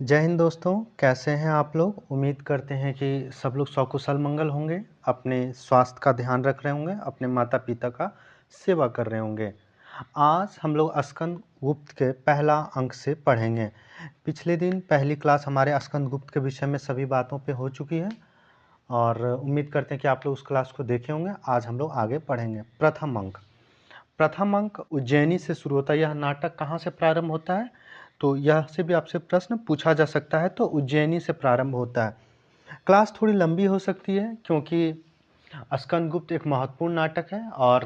जय हिंद दोस्तों, कैसे हैं आप लोग। उम्मीद करते हैं कि सब लोग सकुशल मंगल होंगे, अपने स्वास्थ्य का ध्यान रख रहे होंगे, अपने माता पिता का सेवा कर रहे होंगे। आज हम लोग स्कंद गुप्त के पहला अंक से पढ़ेंगे। पिछले दिन पहली क्लास हमारे स्कंद गुप्त के विषय में सभी बातों पे हो चुकी है और उम्मीद करते हैं कि आप लोग उस क्लास को देखे होंगे। आज हम लोग आगे पढ़ेंगे। प्रथम अंक उज्जैनी से शुरू होता है। यह नाटक कहाँ से प्रारंभ होता है, तो यह से भी आपसे प्रश्न पूछा जा सकता है। तो उज्जैनी से प्रारंभ होता है। क्लास थोड़ी लंबी हो सकती है क्योंकि स्कंदगुप्त एक महत्वपूर्ण नाटक है और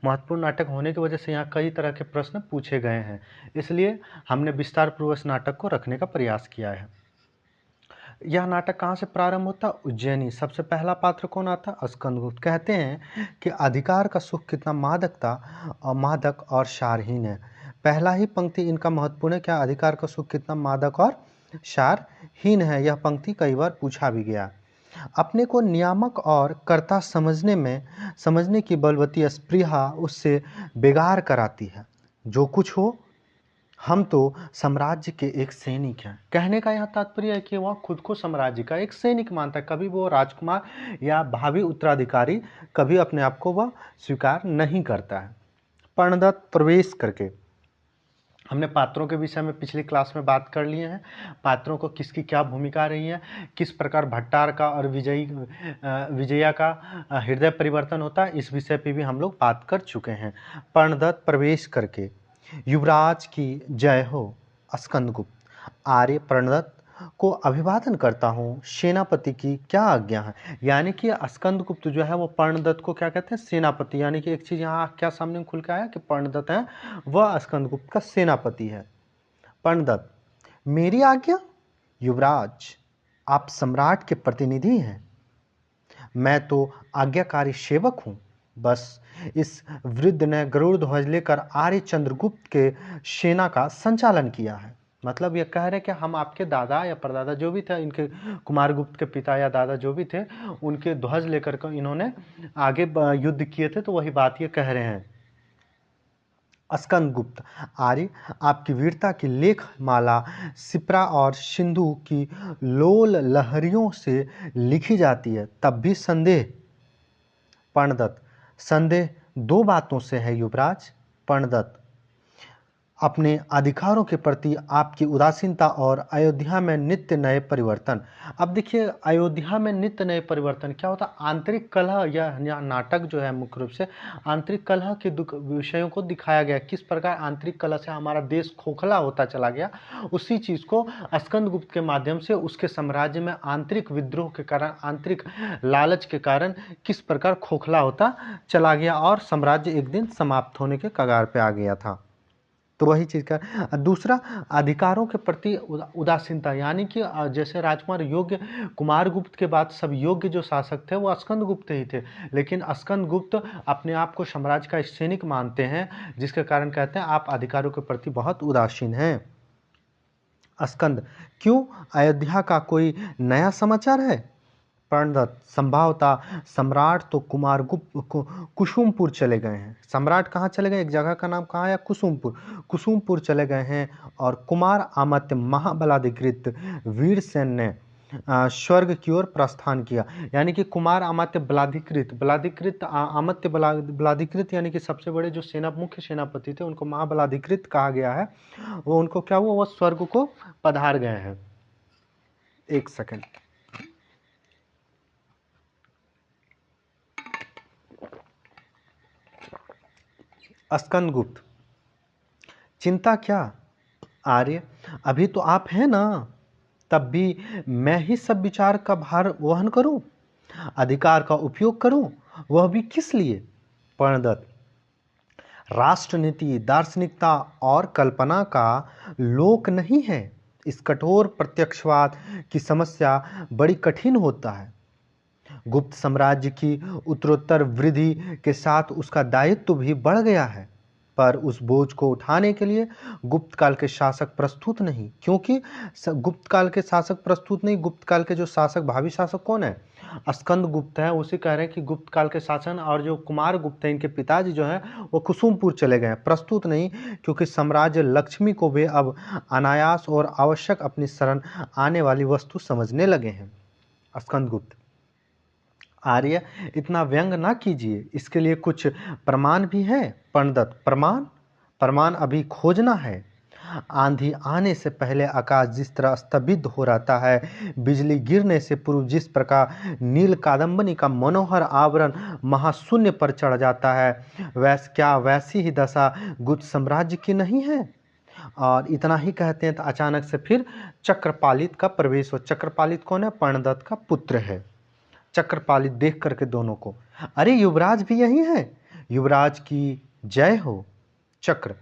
महत्वपूर्ण नाटक होने की वजह से यहाँ कई तरह के प्रश्न पूछे गए हैं, इसलिए हमने विस्तार पूर्वक इस नाटक को रखने का प्रयास किया है। यह नाटक कहाँ से प्रारंभ होता? उज्जैनी। सबसे पहला पात्र कौन आता? स्कंदगुप्त। कहते हैं कि अधिकार का सुख कितना मादक और सारहीन है। पहला ही पंक्ति इनका महत्वपूर्ण है। क्या अधिकार का सुख कितना मादक और सारहीन है, यह पंक्ति कई बार पूछा भी गया। अपने को नियामक और कर्ता समझने की बलवती स्पृहा उससे बेगार कराती है। जो कुछ हो, हम तो साम्राज्य के एक सैनिक हैं। कहने का यह तात्पर्य है कि वह खुद को साम्राज्य का एक सैनिक मानता है। कभी वो राजकुमार या भावी उत्तराधिकारी कभी अपने आप को वह स्वीकार नहीं करता है। पर्णदत्त प्रवेश करके हमने पात्रों के विषय में पिछली क्लास में बात कर लिए हैं। पात्रों को किसकी क्या भूमिका रही है, किस प्रकार भट्टार का और विजया का हृदय परिवर्तन होता है, इस विषय पे भी हम लोग बात कर चुके हैं। पर्णदत्त प्रवेश करके युवराज की जय हो। स्कंदगुप्त आर्य प्रणदत्त को अभिवादन करता हूँ, सेनापति की क्या आज्ञा है। यानी कि स्कंदगुप्त जो है वो पर्णदत्त को क्या कहते हैं? सेनापति। यानी कि एक चीज़ यहाँ क्या सामने खुल के आया कि पर्णदत्त है वह स्कंदगुप्त का सेनापति है। पर्णदत्त मेरी आज्ञा? युवराज, आप सम्राट के प्रतिनिधि हैं, मैं तो आज्ञाकारी सेवक हूँ। बस इस वृद्ध ने गरुड़ ध्वज लेकर आर्य चंद्रगुप्त के सेना का संचालन किया है। मतलब ये कह रहे कि हम आपके दादा या परदादा जो भी थे, इनके कुमारगुप्त के पिता या दादा जो भी थे, उनके ध्वज लेकर के इन्होंने आगे युद्ध किए थे, तो वही बात ये कह रहे हैं। स्कंदगुप्त आर्य, आपकी वीरता की लेख माला सिप्रा और सिंधु की लोल लहरियों से लिखी जाती है, तब भी संदेह। पर्णदत्त संदेह दो बातों से है युवराज। पर्णदत्त अपने अधिकारों के प्रति आपकी उदासीनता और अयोध्या में नित्य नए परिवर्तन। अब देखिए, अयोध्या में नित्य नए परिवर्तन क्या होता? आंतरिक कलह। यह नाटक जो है मुख्य रूप से आंतरिक कलह के विषयों को दिखाया गया। किस प्रकार आंतरिक कलह से हमारा देश खोखला होता चला गया, उसी चीज़ को स्कंदगुप्त के माध्यम से उसके साम्राज्य में आंतरिक विद्रोह के कारण, आंतरिक लालच के कारण किस प्रकार खोखला होता चला गया और साम्राज्य एक दिन समाप्त होने के कगार पे आ गया था। तो वही चीज़ का दूसरा, अधिकारों के प्रति उदासीनता। यानी कि जैसे राजकुमार योग्य, कुमारगुप्त के बाद सब योग्य जो शासक थे वो स्कंदगुप्त ही थे, लेकिन स्कंदगुप्त अपने आप को साम्राज्य का सैनिक मानते हैं, जिसके कारण कहते हैं आप अधिकारों के प्रति बहुत उदासीन हैं। स्कंद क्यों, अयोध्या का कोई नया समाचार है? पर्णदत्त संभवतः सम्राट तो कुसुमपुर चले गए हैं। सम्राट कहाँ चले गए? एक जगह का नाम कहाँ है? कुसुमपुर चले गए हैं। और कुमार आमत्य महाबलाधिकृत वीरसेन ने स्वर्ग की ओर प्रस्थान किया। यानी कि कुमार आमत्य बलाधिकृत यानी कि सबसे बड़े जो मुख्य सेनापति थे, उनको महाबलाधिकृत कहा गया है। वो उनको क्या हुआ? वो स्वर्ग को पधार गए हैं। एक सेकंड। स्कंदगुप्त चिंता क्या आर्य, अभी तो आप हैं ना, तब भी मैं ही सब विचार का भार वहन करूं, अधिकार का उपयोग करूं, वह भी किस लिए? पर्णदत्त राष्ट्रनीति, दार्शनिकता और कल्पना का लोक नहीं है। इस कठोर प्रत्यक्षवाद की समस्या बड़ी कठिन होता है। गुप्त साम्राज्य की उत्तरोत्तर वृद्धि के साथ उसका दायित्व भी बढ़ गया है, पर उस बोझ को उठाने के लिए गुप्त काल के शासक प्रस्तुत नहीं। क्योंकि गुप्त काल के शासक प्रस्तुत नहीं। गुप्त काल के जो शासक, भावी शासक कौन है? स्कंद गुप्त है उसे कह रहे हैं कि गुप्त काल के शासन, और जो कुमार गुप्त हैं इनके पिताजी जो हैं वो कुसुमपुर चले गए हैं। प्रस्तुत नहीं, क्योंकि साम्राज्य लक्ष्मी को वे अब अनायास और आवश्यक अपनी शरण आने वाली वस्तु समझने लगे हैं। स्कंद गुप्त। आर्य, इतना व्यंग ना कीजिए, इसके लिए कुछ प्रमाण भी है। प्रणदत्त, प्रमाण? प्रमाण अभी खोजना है। आंधी आने से पहले आकाश जिस तरह स्तब्ध हो रहता है, बिजली गिरने से पूर्व जिस प्रकार नील कादम्बनी का मनोहर आवरण महाशून्य पर चढ़ जाता है, क्या वैसी ही दशा गुप्त साम्राज्य की नहीं है? और इतना ही कहते हैं तो अचानक से फिर चक्रपालित का प्रवेश हो। चक्रपालित कौन है? प्रणदत्त का पुत्र है। चक्रपालित देख करके दोनों को, अरे युवराज भी यही है, युवराज की जय हो। चक्र।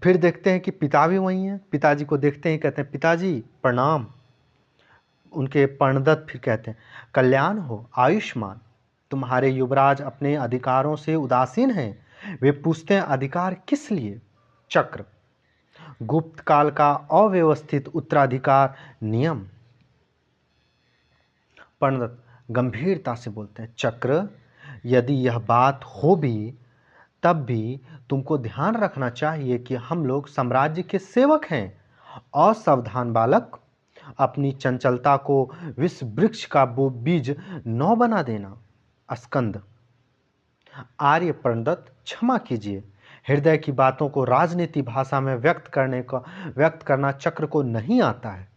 फिर देखते हैं कि पिता भी वही हैं। पिताजी को देखते ही कहते हैं, पिताजी प्रणाम। उनके प्रणदत्त फिर कहते हैं, कल्याण हो, आयुष्मान। तुम्हारे युवराज अपने अधिकारों से उदासीन हैं। वे पूछते हैं, अधिकार किस लिए? चक्र, गुप्त काल का अव्यवस्थित उत्तराधिकार नियम। प्रणदत्त गंभीरता से बोलते हैं, चक्र, यदि यह बात हो भी तब भी तुमको ध्यान रखना चाहिए कि हम लोग साम्राज्य के सेवक हैं। असावधान बालक, अपनी चंचलता को विष वृक्ष का वो बीज न बना देना। स्कंद। आर्य प्रणदत्त, क्षमा कीजिए, हृदय की बातों को राजनीति भाषा में व्यक्त करना चक्र को नहीं आता है।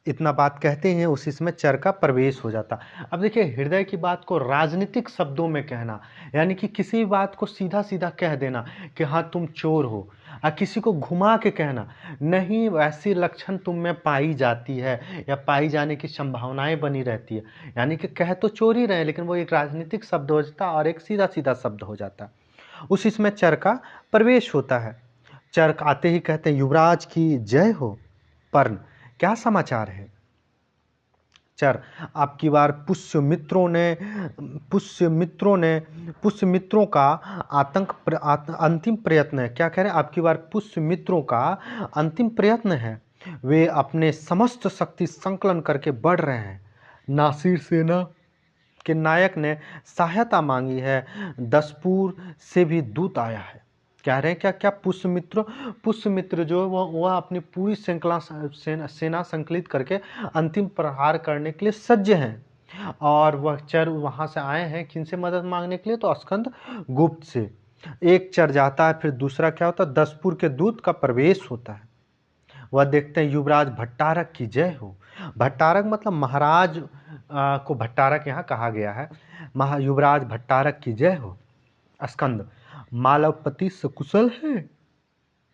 इतना बात कहते हैं, उसी समय चर का प्रवेश हो जाता। अब देखिए, हृदय की बात को राजनीतिक शब्दों में कहना, यानी कि किसी भी बात को सीधा सीधा कह देना कि हाँ तुम चोर हो, और किसी को घुमा के कहना नहीं, वैसी लक्षण तुम में पाई जाती है या पाई जाने की संभावनाएं बनी रहती है। यानी कि कह तो चोर ही रहे, लेकिन वो एक राजनीतिक शब्द हो जाता और एक सीधा सीधा शब्द हो जाता। उसी समय चर का प्रवेश होता है। चर आते ही कहते हैं, युवराज की जय हो। पर्ण, क्या समाचार है? चर, आपकी बार पुष्यमित्रों का अंतिम प्रयत्न है। क्या कह रहे हैं? आपकी बार पुष्यमित्रों का अंतिम प्रयत्न है। वे अपने समस्त शक्ति संकलन करके बढ़ रहे हैं। नासिर सेना के नायक ने सहायता मांगी है। दसपुर से भी दूत आया है। कह रहे हैं क्या? क्या पुष्यमित्र जो वह अपनी पूरी सेना संकलित करके अंतिम प्रहार करने के लिए सज्ज हैं। और वह चर वहां से आए हैं किनसे मदद मांगने के लिए? तो स्कंद गुप्त से। एक चर जाता है, फिर दूसरा क्या होता है? दसपुर के दूत का प्रवेश होता है। वह देखते हैं, युवराज भट्टारक की जय हो। भट्टारक मतलब महाराज को भट्टारक यहाँ कहा गया है। युवराज भट्टारक की जय हो। स्कंद, मालवपति सकुशल है,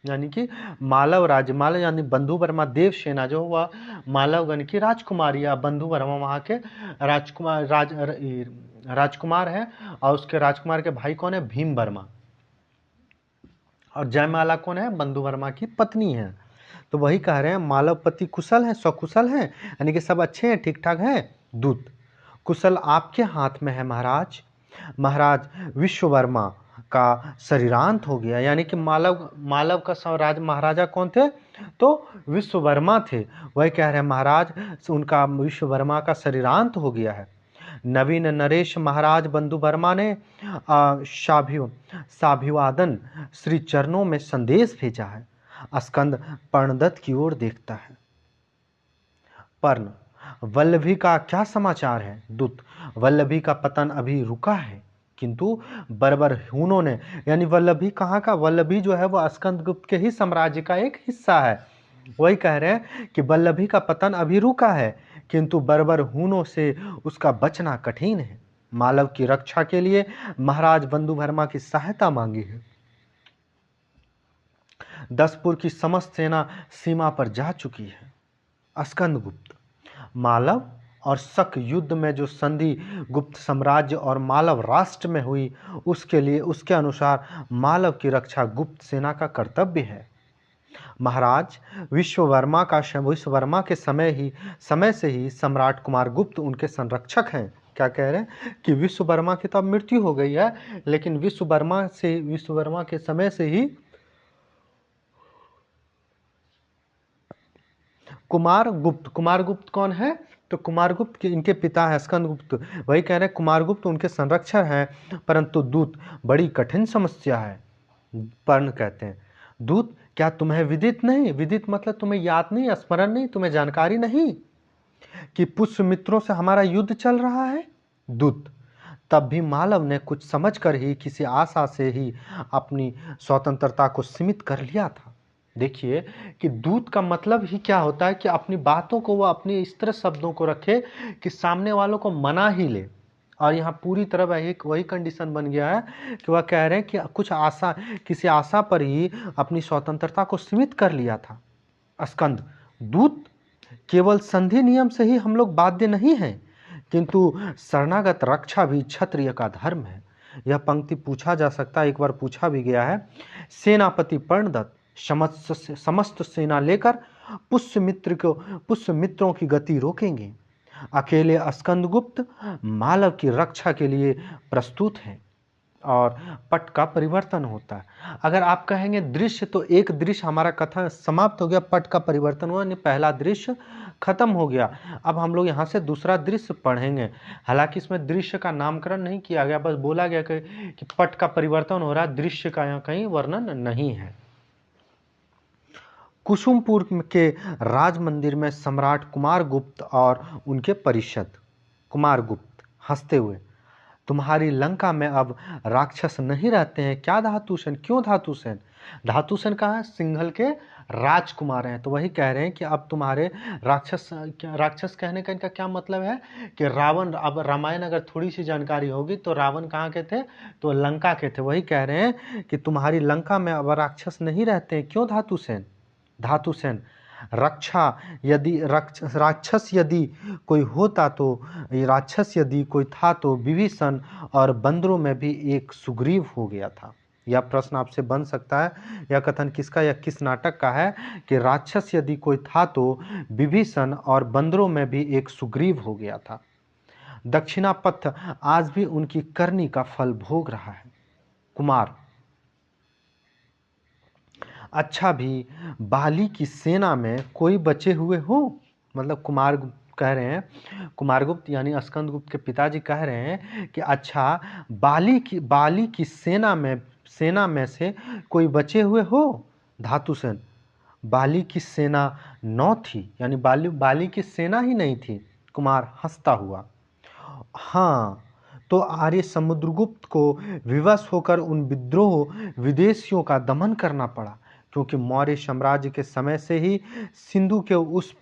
यानी कि मालव राजमाल यानी बंधु वर्मा देव सेना जो वह मालवगण की राजकुमारी या बंधु वर्मा वहाँ के राजकुमार है। और उसके राजकुमार के भाई कौन है? भीम वर्मा। और जयमाला कौन है? बंधु वर्मा की पत्नी है। तो वही कह रहे हैं, मालवपति कुशल है, सकुशल है, यानी कि सब अच्छे हैं, ठीक ठाक हैं। दूत, कुशल आपके हाथ में है महाराज। महाराज विश्ववर्मा का शरीरांत हो गया, यानी कि मालव का महाराजा कौन थे? तो विश्ववर्मा थे। वही कह रहे हैं, महाराज उनका विश्ववर्मा का शरीरांत हो गया है। नवीन नरेश महाराज बंधु वर्मा ने साभिवादन श्री चरणों में संदेश भेजा है। स्कंद पर्णदत्त की ओर देखता है। पर्ण, वल्लभी का क्या समाचार है? दूत, वल्लभी का पतन अभी रुका है, किंतु बर्बर हूनों ने, यानी वल्लभी कहाँ का? वल्लभी जो है वह स्कंदगुप्त के ही साम्राज्य का एक हिस्सा है। वही कह रहे हैं कि वल्लभी का पतन अभी रुका है, किंतु बर्बर हूनों से उसका बचना कठिन है। मालव की रक्षा के लिए महाराज बंधु वर्मा की सहायता मांगी है। दसपुर की समस्त सेना सीमा पर जा चुकी है। स्कंदगुप्त, मालव और शक युद्ध में जो संधि गुप्त साम्राज्य और मालव राष्ट्र में हुई, उसके अनुसार मालव की रक्षा गुप्त सेना का कर्तव्य है। महाराज विश्ववर्मा के समय से ही सम्राट कुमार गुप्त उनके संरक्षक हैं। क्या कह रहे हैं कि विश्ववर्मा की तो अब मृत्यु हो गई है, लेकिन विश्ववर्मा के समय से ही कुमार गुप्त कौन है? तो कुमारगुप्त के इनके पिता हैं स्कंदगुप्त, वही कह रहे हैं कुमारगुप्त उनके संरक्षक हैं, परंतु दूत बड़ी कठिन समस्या है। पर्ण कहते हैं, दूत क्या तुम्हें विदित नहीं, विदित मतलब तुम्हें याद नहीं, स्मरण नहीं, तुम्हें जानकारी नहीं कि पुष्यमित्रों से हमारा युद्ध चल रहा है। दूत, तब भी मालव ने कुछ समझकर ही, किसी आशा से ही अपनी स्वतंत्रता को सीमित कर लिया था। देखिए कि दूत का मतलब ही क्या होता है कि अपनी बातों को वो अपने इस तरह शब्दों को रखे कि सामने वालों को मना ही ले। और यहाँ पूरी तरह एक वही कंडीशन बन गया है कि वह कह रहे हैं कि कुछ आशा, किसी आशा पर ही अपनी स्वतंत्रता को सीमित कर लिया था। स्कंद, दूत, केवल संधि नियम से ही हम लोग बाध्य नहीं हैं, किंतु शरणागत रक्षा भी क्षत्रिय का धर्म है। यह पंक्ति पूछा जा सकता है, एक बार पूछा भी गया है। सेनापति पर्णदत्त समस्त सेना लेकर पुष्यमित्रों की गति रोकेंगे। अकेले स्कंदगुप्त मालव की रक्षा के लिए प्रस्तुत हैं और पट का परिवर्तन होता है। अगर आप कहेंगे दृश्य, तो एक दृश्य हमारा कथा समाप्त हो गया, पट का परिवर्तन हुआ, यानी पहला दृश्य खत्म हो गया। अब हम लोग यहाँ से दूसरा दृश्य पढ़ेंगे। हालांकि इसमें दृश्य का नामकरण नहीं किया गया, बस बोला गया कि पट का परिवर्तन हो रहा है, दृश्य का यहाँ कहीं वर्णन नहीं है। कुसुमपुर के राज मंदिर में सम्राट कुमारगुप्त और उनके परिषद। कुमारगुप्त हंसते हुए, तुम्हारी लंका में अब राक्षस नहीं रहते हैं क्या धातुसेन? क्यों धातुसेन? धातुसेन कहाँ है? सिंघल के राजकुमार हैं। तो वही कह रहे हैं कि अब तुम्हारे राक्षस कहने का इनका क्या मतलब है कि रावण, अब रामायण अगर थोड़ी सी जानकारी होगी तो रावण कहाँ के थे? तो लंका के थे। वही कह रहे हैं कि तुम्हारी लंका में अब राक्षस नहीं रहते हैं, क्यों धातुसेन? धातुसेन, राक्षस यदि कोई होता तो, राक्षस यदि कोई था तो विभीषण और बंदरों में भी एक सुग्रीव हो गया था। यह प्रश्न आपसे बन सकता है, यह कथन किसका या किस नाटक का है कि राक्षस यदि कोई था तो विभीषण और बंदरों में भी एक सुग्रीव हो गया था। दक्षिणापथ आज भी उनकी करनी का फल भोग रहा है। कुमार, अच्छा भी बाली की सेना में कोई बचे हुए हो? मतलब कुमार कह रहे हैं, कुमारगुप्त यानी स्कंदगुप्त के पिताजी कह रहे हैं कि अच्छा बाली की सेना में से कोई बचे हुए हो? धातुसेन, बाली की सेना 9 थी, यानी बाली की सेना ही नहीं थी। कुमार हंसता हुआ, हाँ, तो आर्य समुद्रगुप्त को विवश होकर उन विद्रोह विदेशियों का दमन करना पड़ा, क्योंकि मौर्य साम्राज्य के समय से ही सिंधु के उस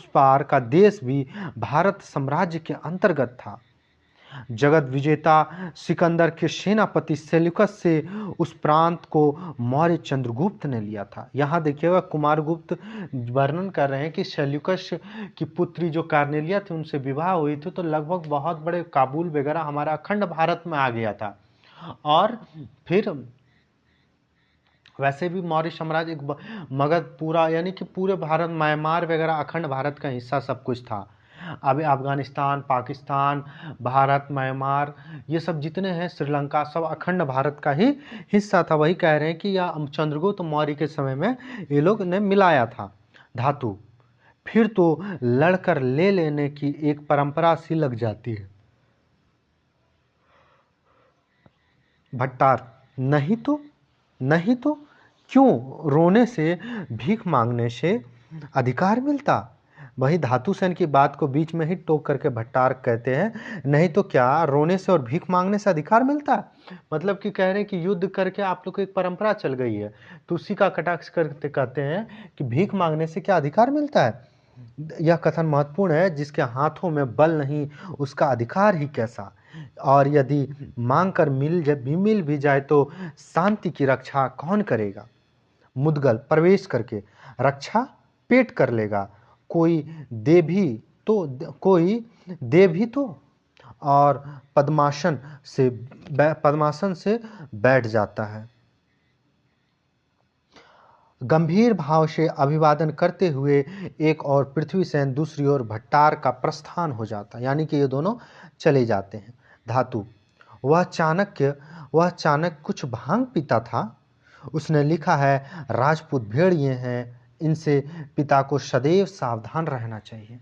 पार का देश भी भारत साम्राज्य के अंतर्गत था। जगत विजेता सिकंदर के सेनापति सेल्यूकस से उस प्रांत को मौर्य चंद्रगुप्त ने लिया था। यहाँ देखिएगा कुमारगुप्त वर्णन कर रहे हैं कि सेल्यूकस की पुत्री जो कार्नेलिया थी उनसे विवाह हुई थी, तो लगभग बहुत बड़े काबुल वगैरह हमारा अखंड भारत में आ गया था। और फिर वैसे भी मौर्य साम्राज्य एक मगध पूरा, यानी कि पूरे भारत, म्यांमार वगैरह अखंड भारत का हिस्सा सब कुछ था। अभी अफगानिस्तान, पाकिस्तान, भारत, म्यांमार, ये सब जितने हैं, श्रीलंका, सब अखंड भारत का ही हिस्सा था। वही कह रहे हैं कि यह चंद्रगुप्त मौर्य के समय में ये लोग ने मिलाया था। धातु, फिर तो लड़कर ले लेने की एक परंपरा सी लग जाती है। भट्टार, नहीं तो क्यों? रोने से, भीख मांगने से अधिकार मिलता? वही धातुसेन की बात को बीच में ही टोक करके भट्टार कहते हैं, नहीं तो क्या रोने से और भीख मांगने से अधिकार मिलता? मतलब कि कह रहे हैं कि युद्ध करके आप लोग को एक परंपरा चल गई है, तो उसी का कटाक्ष करते कहते हैं कि भीख मांगने से क्या अधिकार मिलता है? यह कथन महत्वपूर्ण है, जिसके हाथों में बल नहीं उसका अधिकार ही कैसा? और यदि मांग कर मिल भी जाए तो शांति की रक्षा कौन करेगा? मुदगल, प्रवेश करके रक्षा पेट कर लेगा, कोई दे भी तो, और पद्मासन से बैठ जाता है। गंभीर भाव से अभिवादन करते हुए एक और पृथ्वीसेन, दूसरी ओर भट्टार का प्रस्थान हो जाता, यानी कि ये दोनों चले जाते हैं। धातु, वह चाणक्य कुछ भांग पीता था। उसने लिखा है, राजपूत भेड़िए हैं, इनसे पिता को सदैव सावधान रहना चाहिए।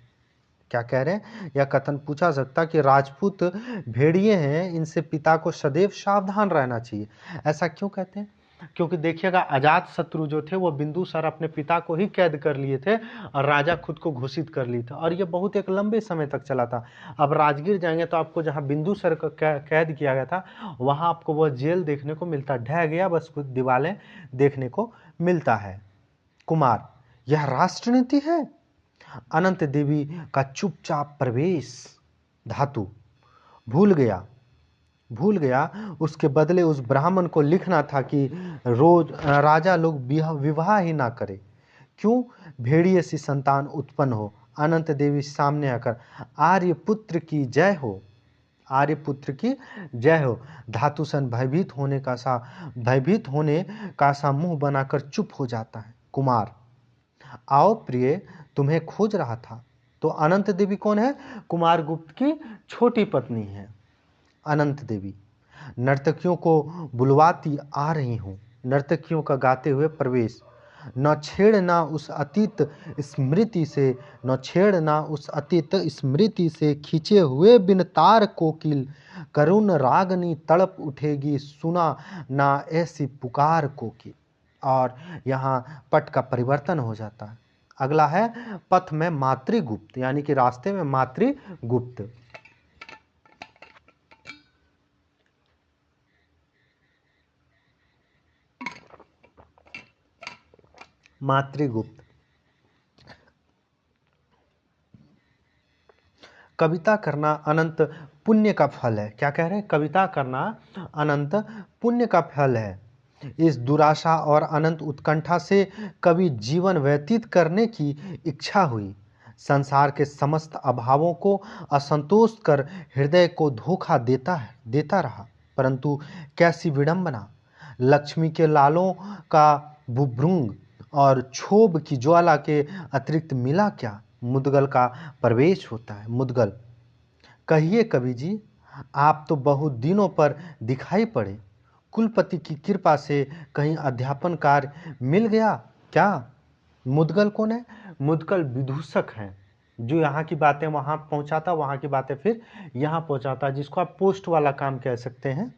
क्या कह रहे हैं? यह कथन पूछा सकता कि राजपूत भेड़िए हैं, इनसे पिता को सदैव सावधान रहना चाहिए। ऐसा क्यों कहते हैं? क्योंकि देखिएगा, अजात शत्रु जो थे वो बिंदुसार अपने पिता को ही कैद कर लिए थे और राजा खुद को घोषित कर लिए थे, और ये बहुत एक लंबे समय तक चला था। अब राजगीर जाएंगे तो आपको जहाँ बिंदुसार को कैद किया गया था वहाँ आपको वह जेल देखने को मिलता, ढह गया, बस कुछ दीवारें देखने को मिलता है। कुमार, यह राष्ट्रनीति है? अनंत देवी का चुपचाप प्रवेश। धातु, भूल गया उसके बदले उस ब्राह्मण को लिखना था कि रोज राजा लोग विवाह ही ना करे। क्यों? भेड़िए सी संतान उत्पन्न हो। अनंत देवी सामने आकर, आर्यपुत्र की जय हो, आर्यपुत्र की जय हो। धातुसन भयभीत होने का सा मुंह बनाकर चुप हो जाता है। कुमार, आओ प्रिय, तुम्हें खोज रहा था। तो अनंत देवी कौन है? कुमार गुप्त की छोटी पत्नी है अनंत देवी। नर्तकियों को बुलवाती आ रही हूँ। नर्तकियों का गाते हुए प्रवेश। न छेड़ना उस अतीत स्मृति से खींचे हुए बिन तार कोकिल, करुण रागनी तड़प उठेगी, सुना ना ऐसी पुकार कोकिल। और यहाँ पट का परिवर्तन हो जाता है। अगला है पथ में मातृगुप्त, यानी कि रास्ते में मातृगुप्त। मातृगुप्त, कविता करना अनंत पुण्य का फल है। क्या कह रहे हैं? कविता करना अनंत पुण्य का फल है। इस दुराशा और अनंत उत्कंठा से कवि जीवन व्यतीत करने की इच्छा हुई। संसार के समस्त अभावों को असंतोष कर हृदय को धोखा देता रहा। परंतु कैसी विडंबना! लक्ष्मी के लालों का बुभृंग और क्षोभ की ज्वाला के अतिरिक्त मिला क्या? मुद्गल का प्रवेश होता है। मुद्गल, कहिए कवि जी, आप तो बहुत दिनों पर दिखाई पड़े। कुलपति की कृपा से कहीं अध्यापन कार्य मिल गया क्या? मुद्गल कौन है? मुद्गल विदूषक हैं, जो यहाँ की बातें वहाँ पहुँचाता, वहाँ की बातें फिर यहाँ पहुँचाता, जिसको आप पोस्ट वाला काम कह सकते हैं,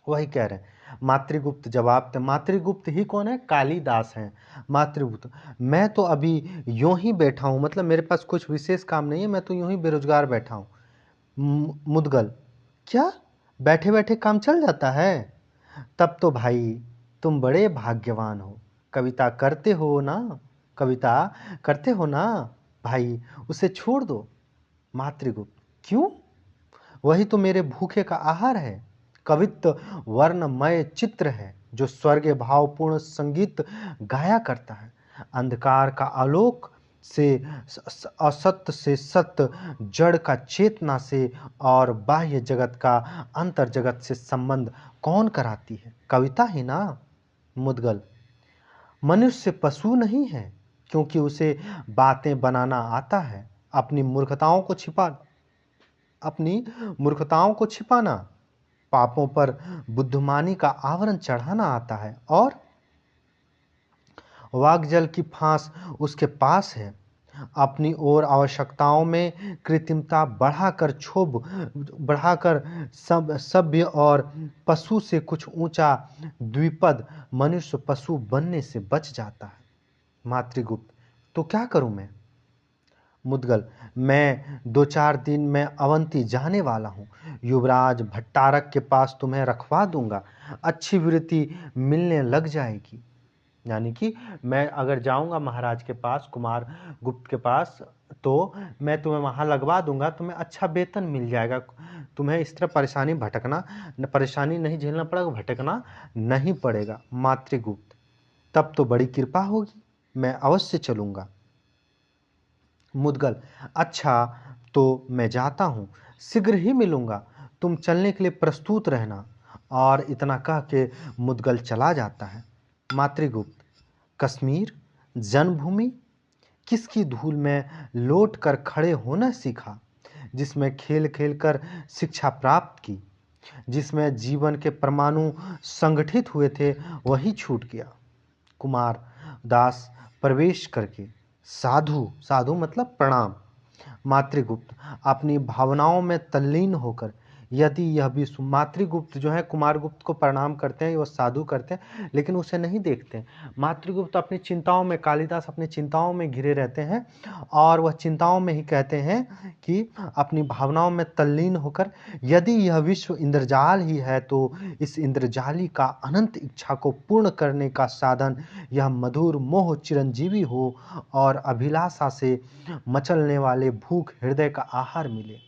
वही कह रहे हैं। मातृगुप्त जवाब थे। मातृगुप्त ही कौन है? कालिदास हैं मातृगुप्त। मैं तो अभी यूं ही बैठा हूँ, मतलब मेरे पास कुछ विशेष काम नहीं है, मैं तो यूं ही बेरोजगार बैठा हूँ। मुद्गल, क्या बैठे बैठे काम चल जाता है? तब तो भाई तुम बड़े भाग्यवान हो। कविता करते हो ना भाई, उसे छोड़ दो। मातृगुप्त, क्यों? वही तो मेरे भूखे का आहार है। कवित्व वर्णमय चित्र है जो स्वर्गीय भावपूर्ण संगीत गाया करता है। अंधकार का आलोक से, असत्य से सत्य, जड़ का चेतना से, और बाह्य जगत का अंतर जगत से संबंध कौन कराती है? कविता ही ना। मुद्गल, मनुष्य पशु नहीं है, क्योंकि उसे बातें बनाना आता है, अपनी मूर्खताओं को छिपाना, पापों पर बुद्धिमानी का आवरण चढ़ाना आता है, और वाग्जल की फांस उसके पास है। अपनी ओर आवश्यकताओं में कृत्रिमता बढ़ाकर सभ्य और पशु से कुछ ऊंचा द्विपद मनुष्य पशु बनने से बच जाता है। मातृगुप्त, तो क्या करूं मैं? मुद्गल, मैं 2-4 दिन में अवंती जाने वाला हूँ। युवराज भट्टारक के पास तुम्हें रखवा दूंगा, अच्छी वृत्ति मिलने लग जाएगी। यानी कि मैं अगर जाऊंगा महाराज के पास, कुमार गुप्त के पास, तो मैं तुम्हें वहाँ लगवा दूंगा, तुम्हें अच्छा वेतन मिल जाएगा, तुम्हें इस तरह परेशानी नहीं झेलना पड़ेगा, भटकना नहीं पड़ेगा। मातृगुप्त, तब तो बड़ी कृपा होगी, मैं अवश्य चलूंगा। मुद्गल, अच्छा तो मैं जाता हूँ, शीघ्र ही मिलूंगा, तुम चलने के लिए प्रस्तुत रहना। और इतना कह के मुद्गल चला जाता है। मातृगुप्त, कश्मीर जन्मभूमि, किसकी धूल में लौट कर खड़े होना सीखा, जिसमें खेल खेल कर शिक्षा प्राप्त की, जिसमें जीवन के परमाणु संगठित हुए थे, वही छूट गया। कुमार दास प्रवेश करके, साधु मतलब प्रणाम, मातृगुप्त अपनी भावनाओं में तल्लीन होकर यदि यह विश्व, मातृगुप्त जो है कुमारगुप्त को प्रणाम करते हैं, वो साधु करते हैं, लेकिन उसे नहीं देखते। मातृगुप्त अपनी चिंताओं में, कालिदास अपनी चिंताओं में घिरे रहते हैं और वह चिंताओं में ही कहते हैं कि अपनी भावनाओं में तल्लीन होकर यदि यह विश्व इंद्रजाल ही है तो इस इंद्रजाली का अनंत इच्छा को पूर्ण करने का साधन यह मधुर मोह चिरंजीवी हो और अभिलाषा से मचलने वाले भूख हृदय का आहार मिले।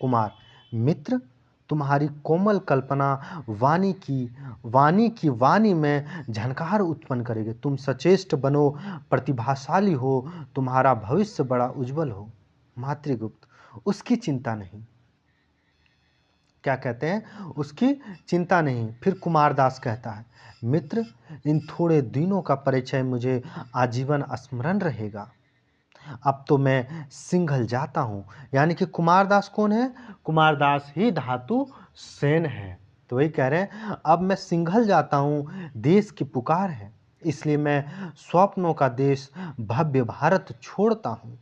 कुमार, मित्र, तुम्हारी कोमल कल्पना वाणी में झनकार उत्पन्न करेगी। तुम सचेष्ट बनो, प्रतिभाशाली हो, तुम्हारा भविष्य बड़ा उज्जवल हो। मातृगुप्त, उसकी चिंता नहीं। क्या कहते हैं? उसकी चिंता नहीं। फिर कुमारदास कहता है, मित्र, इन थोड़े दिनों का परिचय मुझे आजीवन स्मरण रहेगा। अब तो मैं सिंघल जाता हूँ। यानी कि कुमारदास कौन है? कुमारदास ही धातु सेन है। तो वही कह रहे हैं, अब मैं सिंघल जाता हूँ, देश की पुकार है, इसलिए मैं स्वप्नों का देश भव्य भारत छोड़ता हूँ।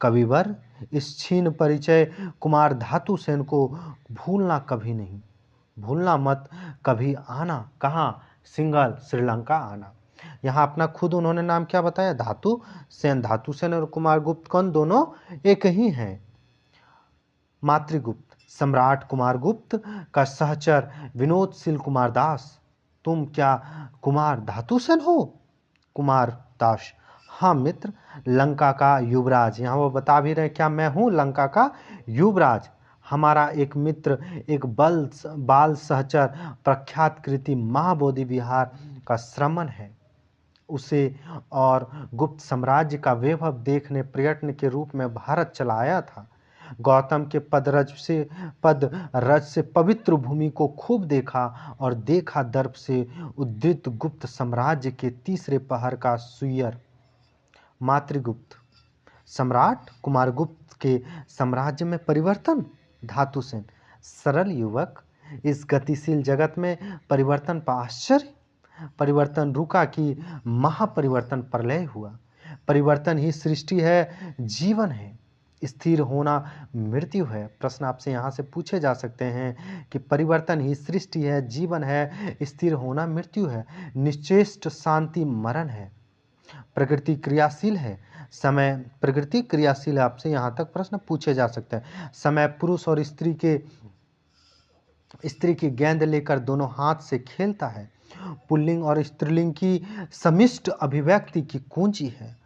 कविवर, इस क्षीण परिचय कुमार धातु सेन को भूलना कभी नहीं, भूलना मत कभी आना। कहाँ? सिंघल, श्रीलंका आना। यहाँ अपना खुद उन्होंने नाम क्या बताया? धातु सेन। धातु सेन और कुमारगुप्त कौन? दोनों एक ही हैं। मातृगुप्त, सम्राट कुमारगुप्त का सहचर विनोदशील कुमारदास, तुम क्या कुमार धातु सेन हो? कुमारदास, हाँ मित्र, लंका का युवराज। यहाँ वो बता भी रहे, क्या मैं हूँ लंका का युवराज। हमारा एक मित्र, एक बाल सहचर प्रख्यात कृति महाबोधि विहार का श्रमण है। उसे और गुप्त साम्राज्य का वैभव देखने पर्यटन के रूप में भारत चला आया था। गौतम के पदरज से पवित्र भूमि को खूब देखा और देखा दर्प से उद्धृत गुप्त साम्राज्य के तीसरे पहर का सुयर। मातृगुप्त, सम्राट कुमारगुप्त के साम्राज्य में परिवर्तन। धातु सेन, सरल युवक, इस गतिशील जगत में परिवर्तन पर आश्चर्य। परिवर्तन रुका कि महापरिवर्तन प्रलय हुआ। परिवर्तन ही सृष्टि है, जीवन है, स्थिर होना मृत्यु है। प्रश्न आपसे यहाँ से पूछे जा सकते हैं कि परिवर्तन ही सृष्टि है, जीवन है, स्थिर होना मृत्यु है, निश्चेष्ट शांति मरण है, प्रकृति क्रियाशील है, समय प्रकृति क्रियाशील है। आपसे यहाँ तक प्रश्न पूछे जा सकते हैं। समय पुरुष और स्त्री की गेंद लेकर दोनों हाथ से खेलता है। पुल्लिंग और स्त्रीलिंग की समिष्ट अभिव्यक्ति की कुंजी है।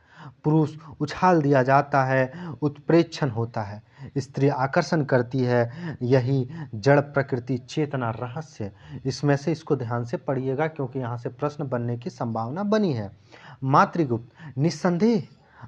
पुरुष उछाल दिया जाता है, उत्प्रेक्षण होता है, स्त्री आकर्षण करती है। यही जड़ प्रकृति चेतना रहस्य। इसमें से इसको ध्यान से पढ़िएगा क्योंकि यहाँ से प्रश्न बनने की संभावना बनी है। मातृगुप्त, निस्संदेह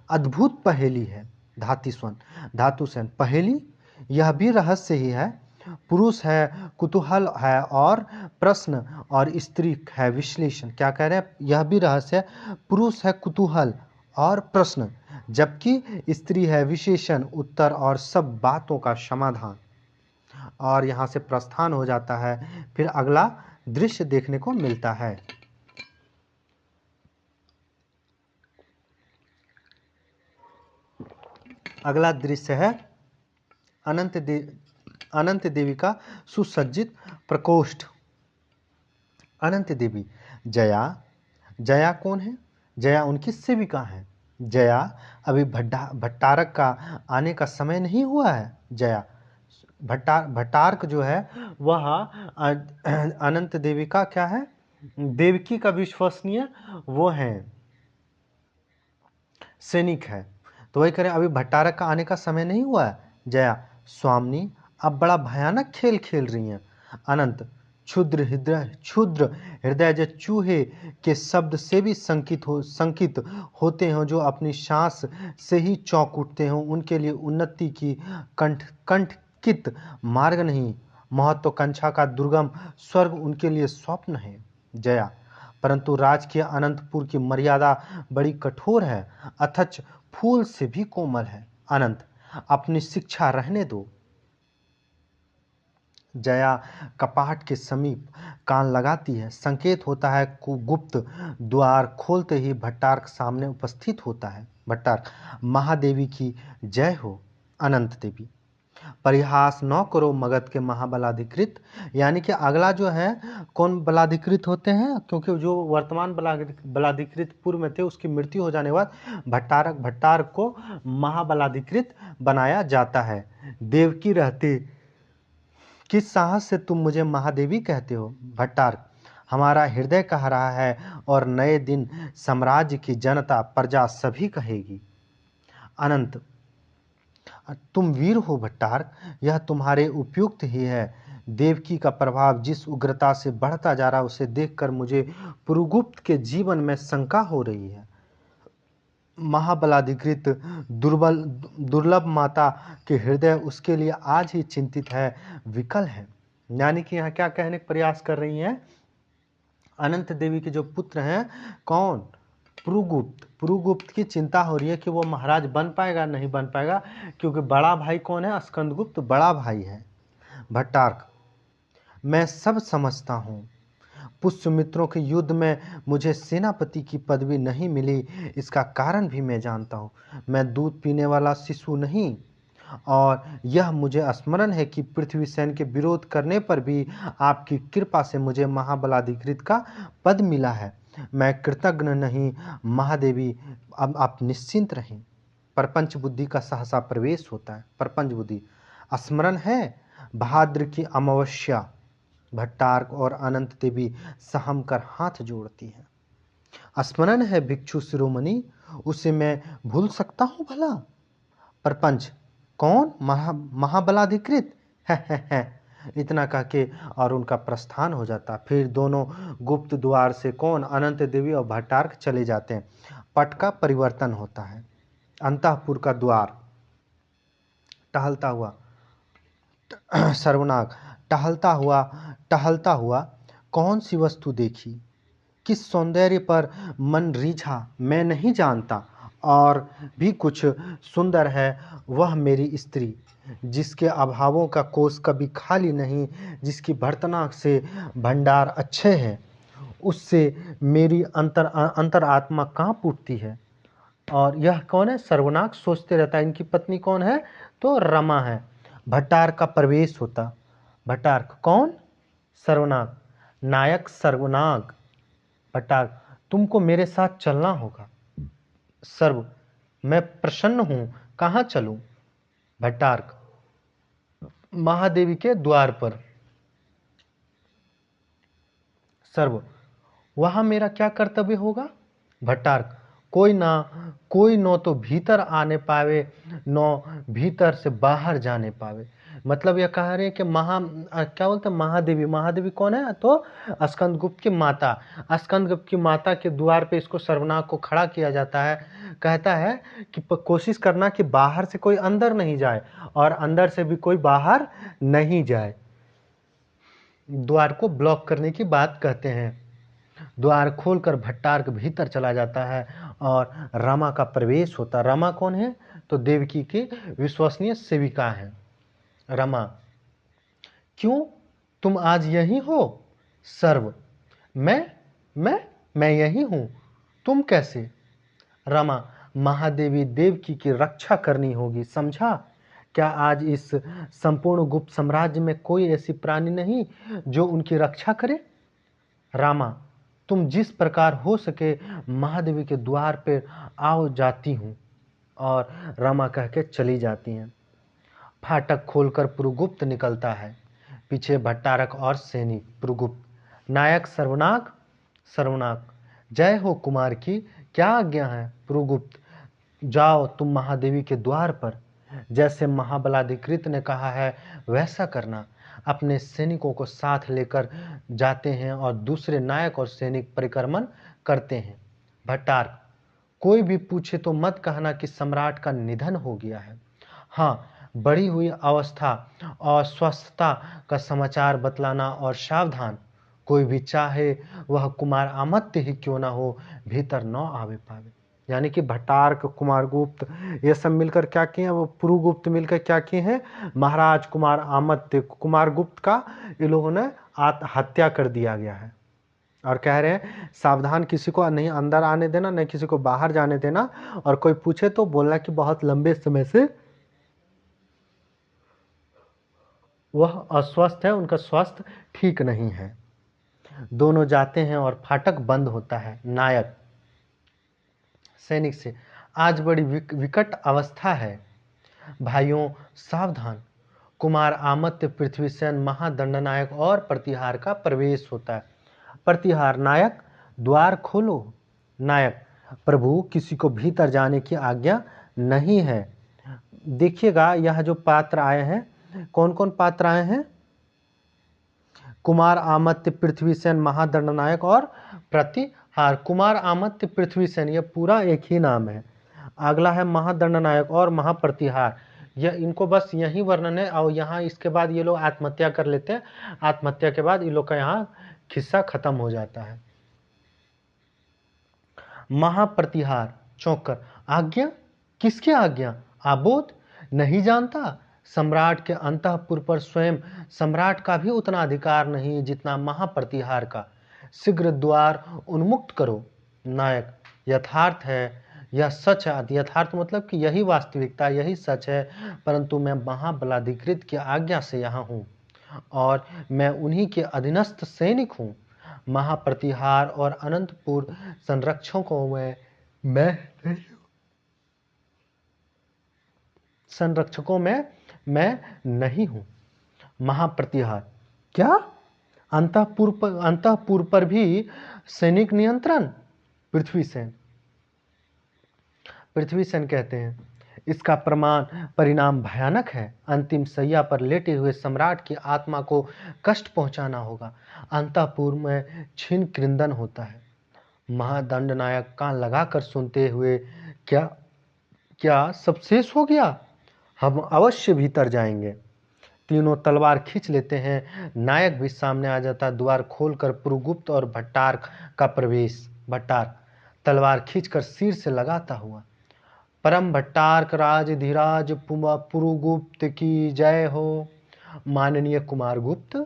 अद्भुत पहेली है। धातु सेन, पहेली? यह भी रहस्य ही है। पुरुष है कुतूहल है और प्रश्न, और स्त्री है विश्लेषण। क्या कह रहे हैं? यह भी रहस्य है। पुरुष है कुतूहल और प्रश्न, जबकि स्त्री है विशेषण, उत्तर और सब बातों का समाधान। और यहाँ से प्रस्थान हो जाता है। फिर अगला दृश्य देखने को मिलता है। अगला दृश्य है अनंत देवी का सुसज्जित प्रकोष्ठ। अनंत देवी, जया कौन है? जया उनकी सेविका है। जया, अभी भट्टारक का आने का समय नहीं हुआ है। जया, भट्टारक जो है वह अनंत देवी का क्या है? देवकी का विश्वसनीय वो है, सैनिक है। तो वही करें, अभी भट्टारक का आने का समय नहीं हुआ है। जया, स्वामिनी, अब बड़ा भयानक खेल खेल रही हैं। अनंत, क्षुद्र हृदय जो चूहे के शब्द से भी संकित होते हैं, जो अपनी सांस से ही चौंक उठते हैं, उनके लिए उन्नति की कंटकित मार्ग नहीं, महत्वाकांक्षा का दुर्गम स्वर्ग उनके लिए स्वप्न है। जया, परंतु राजकीय अनंतपुर की मर्यादा बड़ी कठोर है, अथच फूल से भी कोमल है। अनंत, अपनी शिक्षा रहने दो। जया कपाट के समीप कान लगाती है। संकेत होता है गुप्त द्वार खोलते ही भट्टारक सामने उपस्थित होता है। भट्टारक, महादेवी की जय हो। अनंत देवी, परिहास न करो मगध के महाबलाधिकृत। यानी कि अगला जो है कौन बलाधिकृत होते हैं, क्योंकि जो वर्तमान बलाधिकृत पूर्व में थे उसकी मृत्यु हो जाने के बाद भट्टारक को महाबलाधिकृत बनाया जाता है। देवकी रहते किस साहस से तुम मुझे महादेवी कहते हो? भट्टारक, हमारा हृदय कह रहा है और नए दिन साम्राज्य की जनता प्रजा सभी कहेगी। अनंत, तुम वीर हो भट्टारक, यह तुम्हारे उपयुक्त ही है। देवकी का प्रभाव जिस उग्रता से बढ़ता जा रहा है उसे देखकर मुझे पुरुगुप्त के जीवन में शंका हो रही है। महाबलाधिकृत दुर्लभ माता के हृदय उसके लिए आज ही चिंतित है, विकल है। यानी कि यहाँ क्या कहने का प्रयास कर रही हैं? अनंत देवी के जो पुत्र हैं, कौन? पुरुगुप्त की चिंता हो रही है कि वो महाराज बन पाएगा नहीं बन पाएगा, क्योंकि बड़ा भाई कौन है? स्कंदगुप्त बड़ा भाई है। भट्टारक, मैं सब समझता हूँ। पुष्यमित्रों के युद्ध में मुझे सेनापति की पदवी नहीं मिली, इसका कारण भी मैं जानता हूँ। मैं दूध पीने वाला शिशु नहीं, और यह मुझे स्मरण है कि पृथ्वीसेन के विरोध करने पर भी आपकी कृपा से मुझे महाबलाधिकृत का पद मिला है। मैं कृतज्ञ नहीं महादेवी, अब आप निश्चिंत रहें। प्रपंच बुद्धि का सहसा प्रवेश होता है। प्रपंच बुद्धि, स्मरण है भाद्र की अमावस्या। भट्टारक और अनंत देवी सहम कर हाथ जोड़ती हैं। स्मरण है भिक्षु शिरोमणि, उसे मैं भूल सकता हूँ भला? प्रपंच, कौन? महाबलाधिकृत है। इतना कह के और उनका प्रस्थान हो जाता। फिर दोनों गुप्त द्वार से कौन? अनंत देवी और भट्टारक चले जाते हैं। पट का परिवर्तन होता है। अंतःपुर का द्वार टहलता हुआ सर्वनाग, टहलता हुआ कौन सी वस्तु देखी, किस सौंदर्य पर मन रीझा मैं नहीं जानता, और भी कुछ सुंदर है वह मेरी स्त्री, जिसके अभावों का कोष कभी खाली नहीं, जिसकी भर्तना से भंडार अच्छे हैं, उससे मेरी अंतरात्मा कांप उठती है। और यह कौन है? सर्वनाग सोचते रहता है इनकी पत्नी कौन है? तो रमा है। भट्टारक का प्रवेश होता। भट्टारक, कौन? सर्वनाग, नायक सर्वनाग। भट्टारक, तुमको मेरे साथ चलना होगा। सर्व, मैं प्रसन्न हूं, कहाँ चलूं? भट्टारक, महादेवी के द्वार पर। सर्व, वहां मेरा क्या कर्तव्य होगा? भट्टारक, कोई न तो भीतर आने पावे, न भीतर से बाहर जाने पावे। मतलब यह कह रहे हैं कि क्या बोलते हैं? महादेवी कौन है? तो स्कंदगुप्त की माता। स्कंदगुप्त की माता के द्वार पे इसको सर्वनाग को खड़ा किया जाता है। कहता है कि कोशिश करना कि बाहर से कोई अंदर नहीं जाए और अंदर से भी कोई बाहर नहीं जाए। द्वार को ब्लॉक करने की बात कहते हैं। द्वार खोलकर भट्टारक भीतर चला जाता है और रमा का प्रवेश होता। रमा कौन है? तो देवकी की विश्वसनीय सेविका है रमा। क्यों, तुम आज यही हो? सर्व, मैं यही हूं, तुम कैसे? रमा, महादेवी देवकी की रक्षा करनी होगी, समझा? क्या आज इस संपूर्ण गुप्त साम्राज्य में कोई ऐसी प्राणी नहीं जो उनकी रक्षा करे? रामा, तुम जिस प्रकार हो सके महादेवी के द्वार पर आओ, जाती हूँ। और रमा कह के चली जाती हैं। फाटक खोलकर पुरुगुप्त निकलता है, पीछे भट्टारक और सैनिक। पुरुगुप्त, नायक सर्वनाग, जय हो कुमार की, क्या आज्ञा है? पुरुगुप्त, जाओ तुम महादेवी के द्वार पर, जैसे महाबलाधिकृत ने कहा है वैसा करना। अपने सैनिकों को साथ लेकर जाते हैं और दूसरे नायक और सैनिक परिक्रमण करते हैं। भट्टारक, कोई भी पूछे तो मत कहना कि सम्राट का निधन हो गया है। हाँ, बढ़ी हुई अवस्था और स्वस्थता का समाचार बतलाना, और सावधान, कोई भी चाहे वह कुमार आमत्य ही क्यों ना हो, भीतर न आवे पावे। यानी कि भट्टारक, कुमारगुप्त, ये सब मिलकर क्या किए हैं? वो पुरुगुप्त मिलकर क्या किए हैं? महाराज कुमार आमत्य, कुमारगुप्त का ये लोगों ने हत्या कर दिया गया है। और कह रहे हैं सावधान, किसी को नहीं अंदर आने देना, नहीं किसी को बाहर जाने देना, और कोई पूछे तो बोलना कि बहुत लंबे समय से वह अस्वस्थ है, उनका स्वास्थ्य ठीक नहीं है। दोनों जाते हैं और फाटक बंद होता है। नायक सैनिक से, आज बड़ी विकट अवस्था है, भाइयों सावधान। कुमार आमत्य, पृथ्वीसेन, महादंडनायक और प्रतिहार का प्रवेश होता है। प्रतिहार, नायक द्वार खोलो। नायक, प्रभु किसी को भीतर जाने की आज्ञा नहीं है। देखिएगा यह जो पात्र आए हैं, कौन कौन पात्र आए हैं? कुमार आमत्य, पृथ्वीसेन, महादंडनायक और प्रतिहार। कुमार आमत्य, पृथ्वीसेन, यह पूरा एक ही नाम है। अगला है महादंडनायक और महाप्रतिहार। यह इनको बस यही वर्णन है और यहाँ इसके बाद ये लोग आत्महत्या कर लेते हैं। आत्महत्या के बाद इन लोग का यहाँ खिस्सा खत्म हो जाता है। महाप्रतिहार, चौंकर, आज्ञा? किसकी आज्ञा? आबोध? नहीं जानता? सम्राट के अंतःपुर पर स्वयं सम्राट का भी उतना अधिकार नहीं जितना महाप्रतिहार का। शीघ्र द्वार उन्मुक्त करो। नायक, यथार्थ है, यह सच है। यथार्थ मतलब कि यही वास्तविकता, यही सच है, परंतु मैं महाबलाधिकृत की आज्ञा से यहाँ हूँ और मैं उन्हीं के अधीनस्थ सैनिक हूँ। महाप्रतिहार और अनंतपुर संरक्षकों में मैं नहीं हूँ। महाप्रतिहार, क्या अंतःपुर पर भी सैनिक नियंत्रण? पृथ्वीसेन कहते हैं, इसका परिणाम भयानक है। अंतिम सैया पर लेटे हुए सम्राट की आत्मा को कष्ट पहुंचाना होगा। अंतःपुर में छीन कृंदन होता है। महादंडनायक कान लगाकर सुनते हुए, क्या सब शेष हो गया? हम अवश्य भीतर जाएंगे। तीनों तलवार खींच लेते हैं। नायक भी सामने आ जाता। द्वार खोलकर पुरुगुप्त और भट्टार्क का प्रवेश। भट्टार्क तलवार खींचकर सिर से लगाता हुआ, परम भट्टार्क राज धीराज पुरुगुप्त की जय हो। माननीय कुमार गुप्त,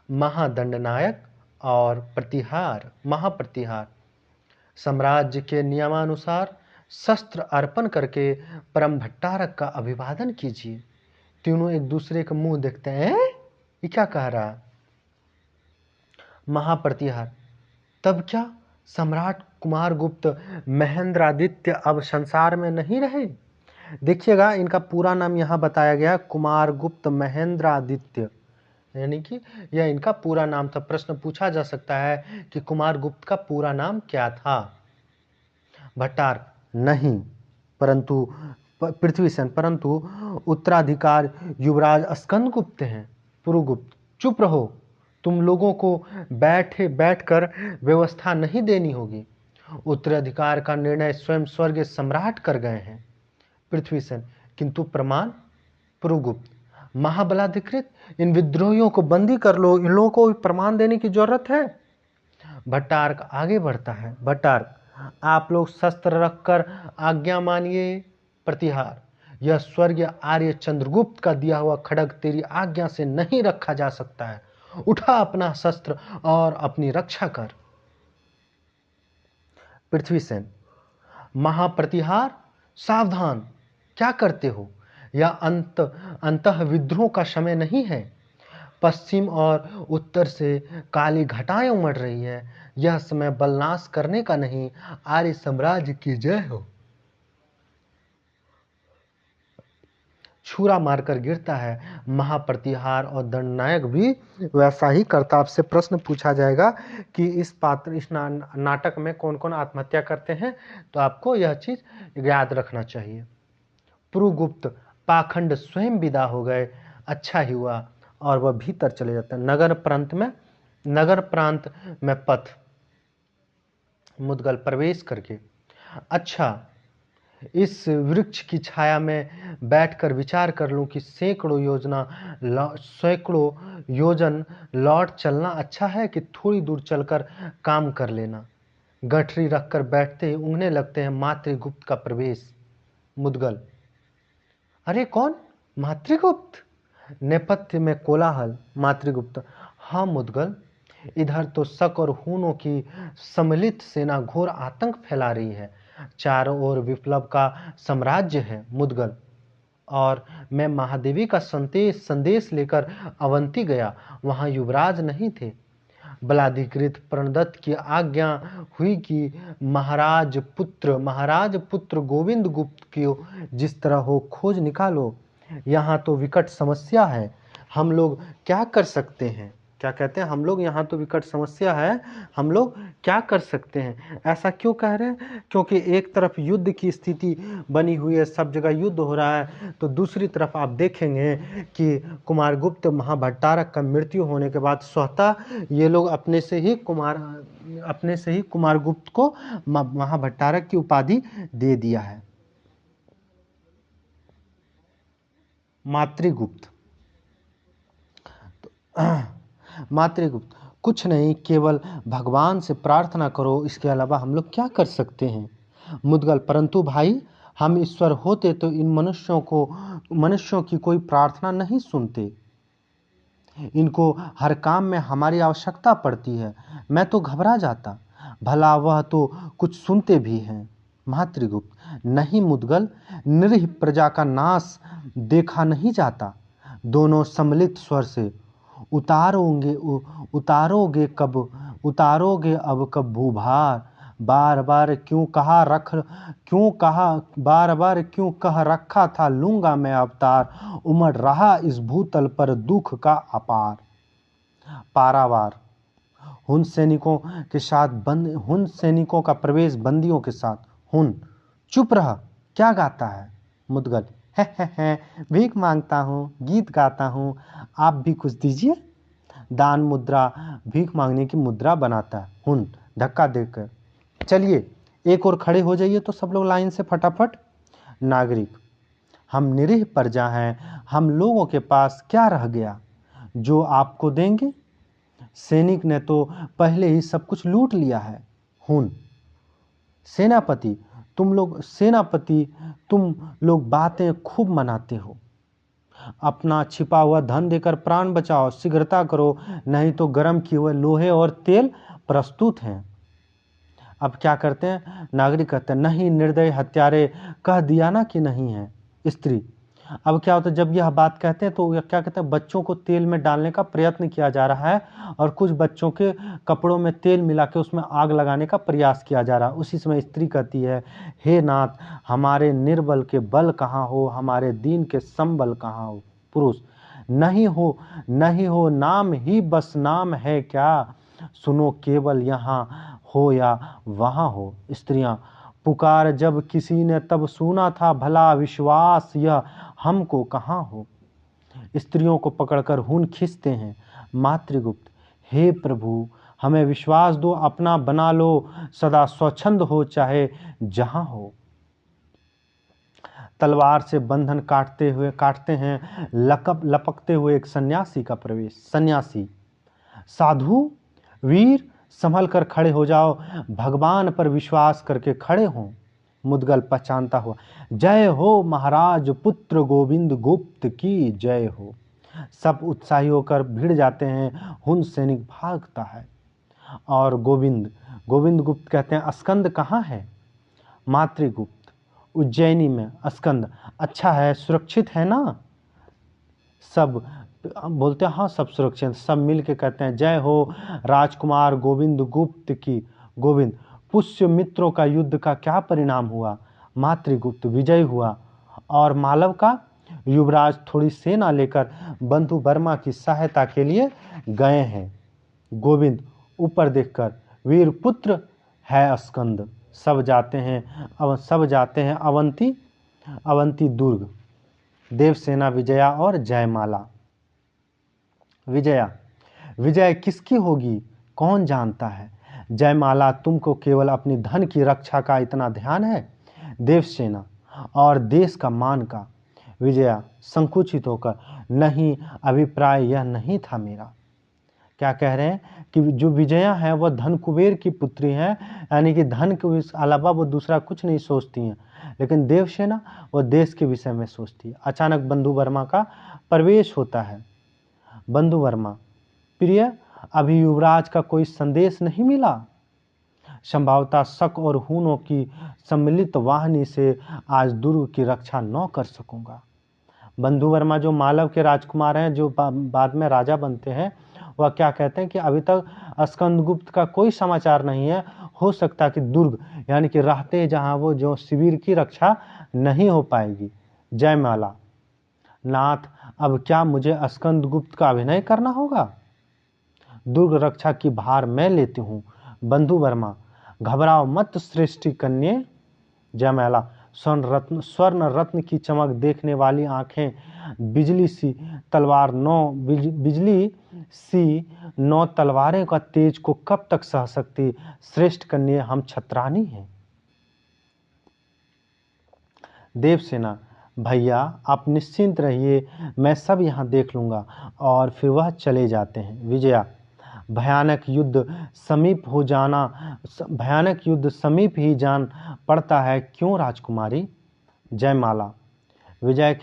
महादंडनायक और महाप्रतिहार, साम्राज्य के नियमानुसार शस्त्र अर्पण करके परम भट्टारक का अभिवादन कीजिए। तीनों एक दूसरे के मुंह देखते हैं, ये क्या कह रहा? महाप्रतिहार, तब क्या सम्राट कुमार गुप्त महेंद्रादित्य अब संसार में नहीं रहे? देखिएगा इनका पूरा नाम यहाँ बताया गया, कुमार गुप्त महेंद्रादित्य, यानी कि यह इनका पूरा नाम था। प्रश्न पूछा जा सकता है कि कुमार गुप्त का पूरा नाम क्या था? भट्टार्क, नहीं, परंतु पृथ्वीसेन, परंतु उत्तराधिकार युवराज स्कंदगुप्त हैं। पुरुगुप्त, चुप रहो, तुम लोगों को बैठकर व्यवस्था नहीं देनी होगी। उत्तराधिकार का निर्णय स्वयं स्वर्गीय सम्राट कर गए हैं। पृथ्वीसेन, किंतु प्रमाण? पुरुगुप्त, महाबलाधिकृत, इन विद्रोहियों को बंदी कर लो, इन लोगों को प्रमाण देने की जरूरत है। भट्टार्क आगे बढ़ता है। भट्टार्क, आप लोग शस्त्र रखकर आज्ञा मानिए। प्रतिहार, यह स्वर्गीय आर्य चंद्रगुप्त का दिया हुआ खड्ग तेरी आज्ञा से नहीं रखा जा सकता है। उठा अपना शस्त्र और अपनी रक्षा कर। पृथ्वीसेन, महाप्रतिहार, सावधान, क्या करते हो? यह अंतः विद्रोह का समय नहीं है। पश्चिम और उत्तर से काली घटाएं उमड़ रही है। यह समय बलनाश करने का नहीं। आर्य साम्राज्य की जय हो। छुरा मारकर गिरता है। महाप्रतिहार और दंडनायक भी वैसा ही करता। आपसे प्रश्न पूछा जाएगा कि इस नाटक में कौन कौन आत्महत्या करते हैं, तो आपको यह चीज याद रखना चाहिए। पुरुगुप्त पाखंड स्वयं विदा हो गए, अच्छा ही हुआ, और वह भीतर चले जाते हैं। नगर प्रांत में पथ मुद्गल प्रवेश करके, अच्छा, इस वृक्ष की छाया में बैठकर विचार कर लूं कि सैकड़ों योजन लौट चलना अच्छा है कि थोड़ी दूर चलकर काम कर लेना। गठरी रखकर बैठते ही उंगने लगते हैं। मातृगुप्त का प्रवेश। मुद्गल, अरे कौन? मातृगुप्त। नेपथ्य में कोलाहल। मातृगुप्त, हाँ मुद्गल, इधर तो शक और हूनों की सम्मिलित सेना घोर आतंक फैला रही है। चारों ओर विप्लव का साम्राज्य है। मुद्गल, और मैं महादेवी का संदेश लेकर अवंती गया। वहां युवराज नहीं थे। बलाधिकृत प्रणदत्त की आज्ञा हुई कि महाराज पुत्र गोविंद गुप्त की जिस तरह हो खोज निकालो। यहाँ तो विकट समस्या है, हम लोग क्या कर सकते हैं? क्या कहते हैं? हम लोग, यहाँ तो विकट समस्या है, हम लोग क्या कर सकते हैं? ऐसा क्यों कह रहे हैं? क्योंकि एक तरफ युद्ध की स्थिति बनी हुई है, सब जगह युद्ध हो रहा है, तो दूसरी तरफ आप देखेंगे कि कुमारगुप्त महाभट्टारक का मृत्यु होने के बाद स्वतः ये लोग अपने से ही कुमारगुप्त को महाभट्टारक की उपाधि दे दिया है। मातृगुप्त मातृगुप्त कुछ नहीं, केवल भगवान से प्रार्थना करो, इसके अलावा हम लोग क्या कर सकते हैं? मुदगल, परंतु भाई, हम ईश्वर होते तो इन मनुष्यों की कोई प्रार्थना नहीं सुनते। इनको हर काम में हमारी आवश्यकता पड़ती है। मैं तो घबरा जाता, भला वह तो कुछ सुनते भी हैं। मातृगुप्त, नहीं मुदगल, निरीह प्रजा का नाश देखा नहीं जाता। दोनों सम्मिलित स्वर से, उतारोगे अब कब भूभार? बार बार क्यों कह रखा था लूंगा मैं अवतार। उमड़ रहा इस भूतल पर दुख का अपार। पारावार, हुन सैनिकों का प्रवेश बंदियों के साथ। हुन, चुप रह, क्या गाता है? मुदगल, है, भीख मांगता हूँ, गीत गाता हूँ, आप भी कुछ दीजिए। दान मुद्रा भीख मांगने की मुद्रा बनाता है। हुन, धक्का देकर, चलिए एक और खड़े हो जाइए तो सब लोग लाइन से फटाफट। नागरिक, हम निरीह प्रजा हैं, हम लोगों के पास क्या रह गया जो आपको देंगे? सैनिक ने तो पहले ही सब कुछ लूट लिया है। हुन, सेनापति, तुम लोग बातें खूब मनाते हो। अपना छिपा हुआ धन देकर प्राण बचाओ, शीघ्रता करो, नहीं तो गर्म किए हुए लोहे और तेल प्रस्तुत हैं। अब क्या करते हैं? नागरिक कहते हैं, नहीं निर्दयी हत्यारे, कह दिया ना कि नहीं है। स्त्री, अब क्या होता है जब यह बात कहते हैं तो क्या कहते हैं? बच्चों को तेल में डालने का प्रयत्न किया जा रहा है और कुछ बच्चों के कपड़ों में तेल मिला के उसमें आग लगाने का प्रयास किया जा रहा है। उसी समय स्त्री कहती है, हे नाथ, हमारे निर्बल के बल कहाँ हो, हमारे दीन के संबल कहाँ हो। पुरुष, नहीं हो, नाम ही बस नाम है क्या? सुनो, केवल यहाँ हो या वहाँ हो। स्त्रियां, पुकार जब किसी ने तब सुना था, भला विश्वास यह हमको कहाँ हो। स्त्रियों को पकड़कर हुन खींचते हैं। मातृगुप्त, हे प्रभु, हमें विश्वास दो, अपना बना लो, सदा स्वच्छंद हो चाहे जहां हो। तलवार से बंधन काटते हैं लपकते हुए एक सन्यासी का प्रवेश। सन्यासी, साधु वीर, संभल कर खड़े हो जाओ, भगवान पर विश्वास करके खड़े हों। मुदगल पहचानता हुआ, जय हो महाराज पुत्र गोविंद गुप्त की जय हो। सब उत्साही होकर भिड़ जाते हैं। हुन सैनिक भागता है और गोविंद गुप्त कहते हैं, स्कंद कहाँ है? मातृगुप्त, उज्जैनी में। स्कंद, अच्छा है, सुरक्षित है ना? सब बोलते हैं, हाँ सब सुरक्षित। सब मिल के कहते हैं, जय हो राजकुमार गोविंद गुप्त की। गोविंद, पुष्य मित्रों का युद्ध का क्या परिणाम हुआ? मातृगुप्त, विजय हुआ। और मालव का? युवराज थोड़ी सेना लेकर बंधु वर्मा की सहायता के लिए गए हैं। गोविंद ऊपर देखकर, वीर पुत्र है स्कंद। सब जाते हैं अवंती दुर्ग। देवसेना विजया और जयमाला। विजय किसकी होगी कौन जानता है? जयमाला, तुमको केवल अपनी धन की रक्षा का इतना ध्यान है? देवसेना, और देश का मान का। विजया संकुचित होकर, नहीं, अभिप्राय यह नहीं था मेरा। क्या कह रहे हैं कि जो विजया है वह धन कुबेर की पुत्री है, यानी कि धन के अलावा वो दूसरा कुछ नहीं सोचती हैं। लेकिन देवसेना वह देश के विषय में सोचती है। अचानक बंधु वर्मा का प्रवेश होता है। बंधु वर्मा, प्रिय, अभी युवराज का कोई संदेश नहीं मिला? संभवतः शक और हुनों की सम्मिलित वाहिनी से आज दुर्ग की रक्षा न कर सकूंगा। बंधु वर्मा जो मालव के राजकुमार हैं, जो बाद में राजा बनते हैं, वह क्या कहते हैं कि अभी तक स्कंदगुप्त का कोई समाचार नहीं है। हो सकता कि दुर्ग यानी कि रहते जहां वो जो शिविर की रक्षा नहीं हो पाएगी। जयमाला। नाथ, अब क्या मुझे स्कंदगुप्त का अभिनय करना होगा? दुर्ग रक्षा की भार मैं लेती हूँ। बंधु वर्मा, घबराओ मत सृष्टि कन्या। जयमाला। स्वर्ण रत्न की चमक देखने वाली आंखें, बिजली सी तलवार बिजली सी 9 तलवारें का तेज को कब तक सह सकती? श्रेष्ठ कन्या, हम छत्रानी हैं। देवसेना। भैया आप निश्चिंत रहिए, मैं सब यहाँ देख लूँगा। और फिर वह चले जाते हैं। विजया। भयानक युद्ध समीप ही जान पड़ता है, क्यों राजकुमारी? जयमाला। विजय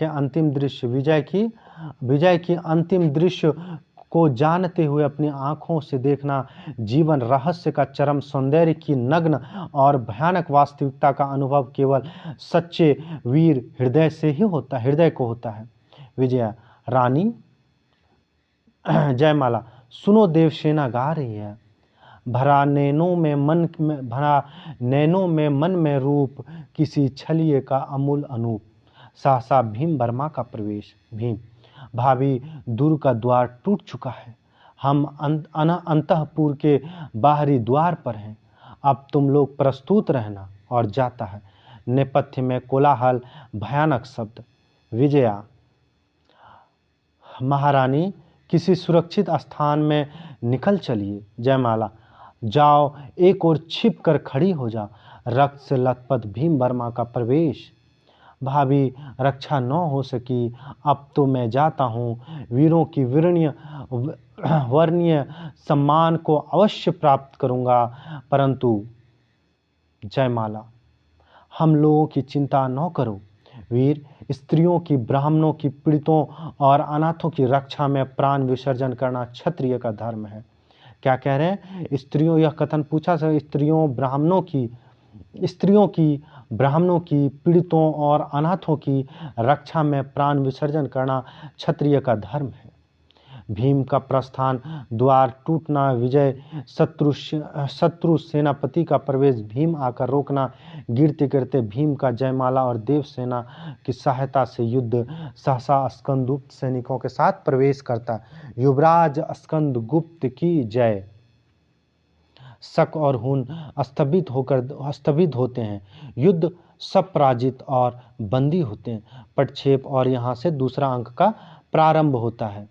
की अंतिम दृश्य को जानते हुए अपनी आंखों से देखना, जीवन रहस्य का चरम सौंदर्य की नग्न और भयानक वास्तविकता का अनुभव केवल सच्चे वीर हृदय को होता है। विजया। रानी। जयमाला। सुनो, देवसेना गा रही है। भरा नैनों में मन में रूप, किसी छलिए का अमूल अनूप। सहसा भीम वर्मा का प्रवेश। भीम। भाभी, दूर का द्वार टूट चुका है, हम अंतःपुर के बाहरी द्वार पर हैं। अब तुम लोग प्रस्तुत रहना। और जाता है। नेपथ्य में कोलाहल, भयानक शब्द। विजया। महारानी, किसी सुरक्षित स्थान में निकल चलिए। जयमाला। जाओ, एक ओर छिप कर खड़ी हो जा। रक्त से लथपथ भीम वर्मा का प्रवेश। भाभी, रक्षा न हो सकी, अब तो मैं जाता हूँ। वीरों की वर्णीय सम्मान को अवश्य प्राप्त करूँगा, परंतु। जयमाला। हम लोगों की चिंता न करो वीर, स्त्रियों की, ब्राह्मणों की, पीड़ितों और अनाथों की रक्षा में प्राण विसर्जन करना क्षत्रिय का धर्म है। क्या कह रहे हैं? स्त्रियों, यह कथन पूछा सर, स्त्रियों, ब्राह्मणों की, पीड़ितों और अनाथों की रक्षा में प्राण विसर्जन करना क्षत्रिय का धर्म है। भीम का प्रस्थान, द्वार टूटना, विजय, शत्रु सेनापति का प्रवेश, भीम आकर रोकना, गिरते गिरते भीम का जयमाला और देवसेना की सहायता से युद्ध। सहसा स्कंदगुप्त सैनिकों के साथ प्रवेश करता। युवराज स्कंदगुप्त की जय। शक और हुन स्थगित होते हैं। युद्ध सब पराजित और बंदी होते हैं। पटक्षेप और यहाँ से दूसरा अंक का प्रारंभ होता है।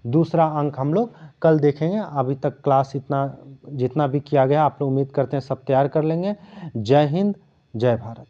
दूसरा अंक हम लोग कल देखेंगे। अभी तक क्लास जितना भी किया गया आप लोग उम्मीद करते हैं सब तैयार कर लेंगे। जय हिंद, जय भारत।